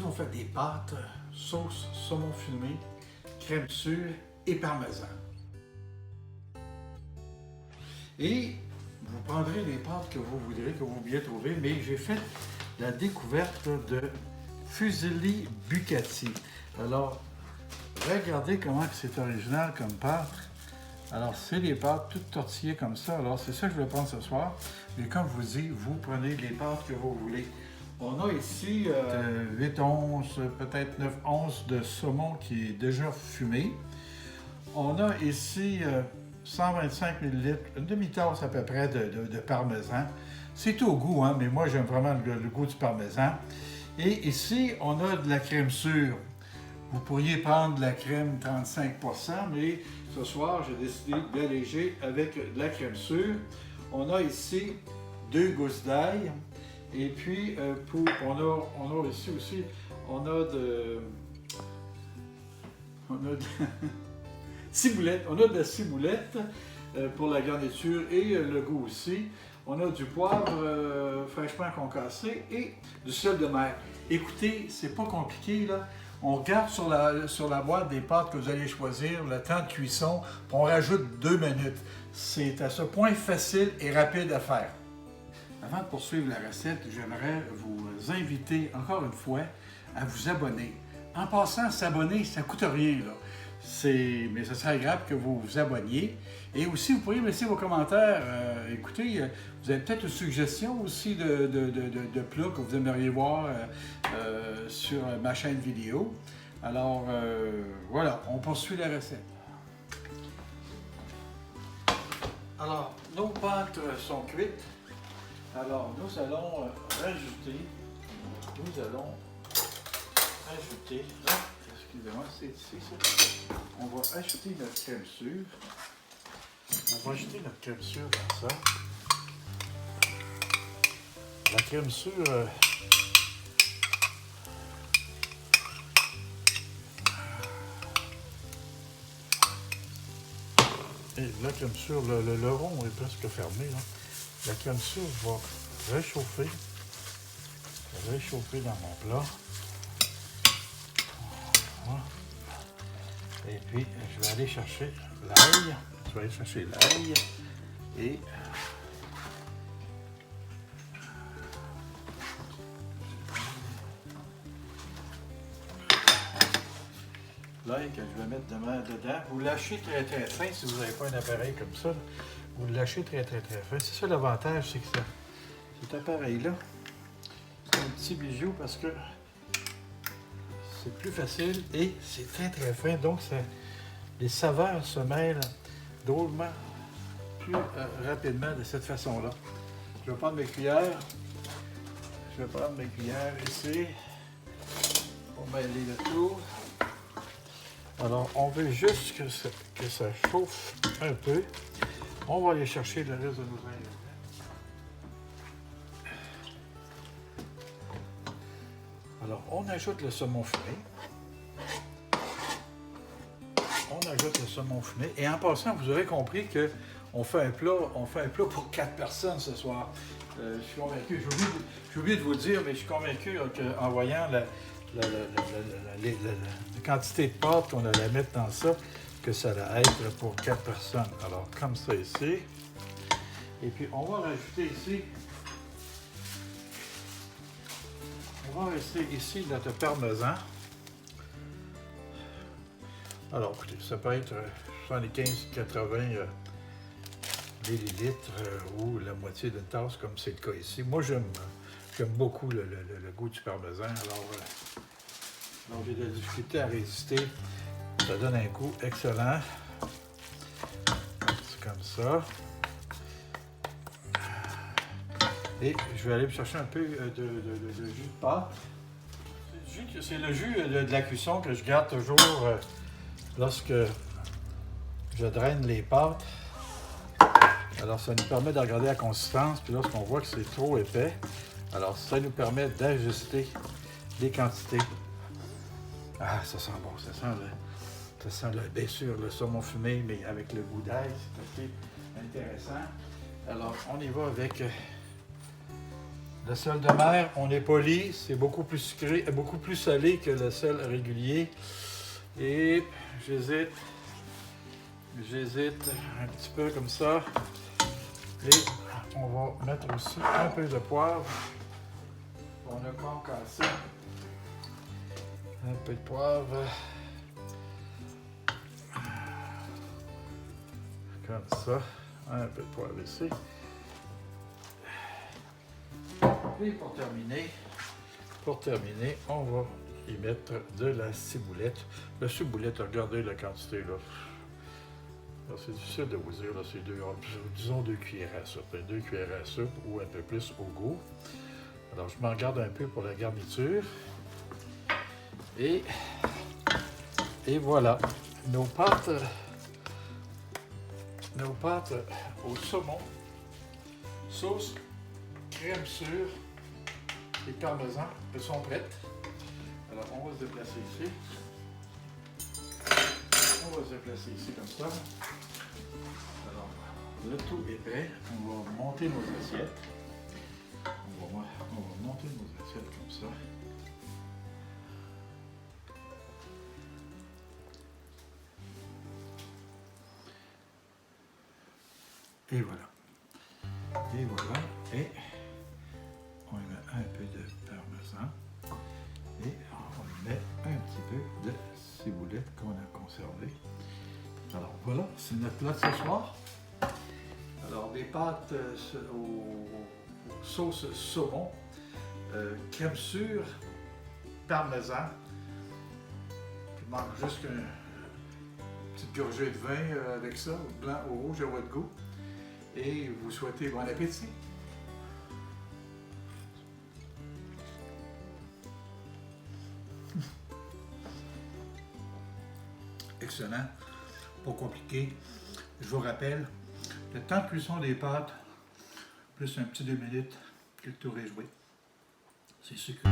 on fait des pâtes, sauce saumon fumé, crème sûre et parmesan. Et vous prendrez les pâtes que vous voudrez, que vous bien trouver, mais j'ai fait la découverte de fusilli bucati. Alors, regardez comment c'est original comme pâte. Alors, c'est des pâtes toutes tortillées comme ça. Alors, c'est ça que je vais prendre ce soir. Mais comme je vous dis, vous prenez les pâtes que vous voulez. On a ici 8 onces, peut-être 9 onces de saumon qui est déjà fumé. On a ici 125 ml, une demi-tasse à peu près de parmesan. C'est tout au goût, hein, mais moi j'aime vraiment le goût du parmesan. Et ici, on a de la crème sûre. Vous pourriez prendre de la crème 35%, mais ce soir, j'ai décidé d'alléger avec de la crème sûre. On a ici 2 gousses d'ail. Et puis, on a ici aussi, on a de ciboulette. On a de la ciboulette pour la garniture et le goût aussi. On a du poivre fraîchement concassé et du sel de mer. Écoutez, c'est pas compliqué là. On regarde sur la boîte des pâtes que vous allez choisir, le temps de cuisson, puis on rajoute 2 minutes. C'est à ce point facile et rapide à faire. Avant de poursuivre la recette, j'aimerais vous inviter encore une fois à vous abonner. En passant, s'abonner, ça ne coûte rien, là. Mais ce serait agréable que vous vous abonniez. Et aussi, vous pourriez me laisser vos commentaires. Écoutez, vous avez peut-être une suggestion aussi de plats que vous aimeriez voir sur ma chaîne vidéo. Alors, voilà, on poursuit la recette. Alors, nos pâtes sont cuites. Alors, nous allons rajouter, excusez-moi, c'est ici ça. On va ajouter notre crème sûre. On va ajouter notre crème sûre comme ça. La crème sûre, et la crème sûre, le rond est presque fermé, là. La crème sûre va réchauffer dans mon plat. Voilà. Et puis, je vais aller chercher l'ail. Et l'ail que je vais mettre dedans. Vous lâchez très très fin si vous n'avez pas un appareil comme ça. Vous le lâchez très très très fin. C'est ça l'avantage, c'est que cet appareil-là, c'est un petit bijou parce que c'est plus facile et c'est très très fin. Donc les saveurs se mêlent drôlement plus rapidement de cette façon-là. Je vais prendre mes cuillères. Ici pour mêler le tout. Alors, on veut juste que ça chauffe un peu. On va aller chercher le reste de nos ingrédients. Alors, on ajoute le saumon fumé. Et en passant, vous aurez compris qu'on fait un plat pour 4 personnes ce soir. Je suis convaincu, j'ai oublié de vous le dire, mais je suis convaincu qu'en voyant la quantité de pâte qu'on allait mettre dans ça, que ça allait être pour 4 personnes. Alors, comme ça ici. Et puis, on va rajouter ici notre parmesan. Alors, écoutez, ça peut être 75-80 millilitres ou la moitié d'une tasse, comme c'est le cas ici. Moi, j'aime beaucoup le goût du parmesan. Alors j'ai de la difficulté à résister. Ça donne un goût excellent. C'est comme ça. Et je vais aller me chercher un peu de jus de pâte. C'est le jus de la cuisson que je garde toujours lorsque je draine les pâtes. Alors, ça nous permet de regarder la consistance. Puis lorsqu'on voit que c'est trop épais, alors ça nous permet d'ajuster les quantités. Ah, ça sent bon. Ça sent bien sûr le saumon fumé, mais avec le goût d'ail. C'est assez intéressant. Alors, on y va avec Le sel de mer, on est poli, c'est beaucoup plus sucré, beaucoup plus salé que le sel régulier. Et j'hésite un petit peu comme ça. Et on va mettre aussi un peu de poivre. On a concassé un peu de poivre. Comme ça. Un peu de poivre ici. Et pour terminer, on va y mettre de la ciboulette. La ciboulette, regardez la quantité là. C'est difficile de vous dire, là, c'est disons 2 cuillères à soupe. 2 cuillères à soupe ou un peu plus au goût. Alors, je m'en garde un peu pour la garniture. Et voilà, nos pâtes au saumon, sauce, crème sûre et parmesan, elles sont prêtes. Alors, on va se déplacer ici. On va se déplacer ici comme ça. Alors, le tout est prêt. On va monter nos assiettes. On va monter nos assiettes comme ça. Et voilà. Et voilà. Et on met un peu de parmesan. Et on met un petit peu de ciboulette qu'on a conservé. Alors voilà, c'est notre plat de ce soir. Alors des pâtes aux sauces saumon, crème sûre, parmesan. Il manque juste une petite gorgée de vin avec ça, blanc ou rouge à votre goût. Et vous souhaitez bon appétit. Excellent, pas compliqué. Je vous rappelle, le temps de cuisson des pâtes, plus un petit 2 minutes, que le tour est joué. C'est sucré.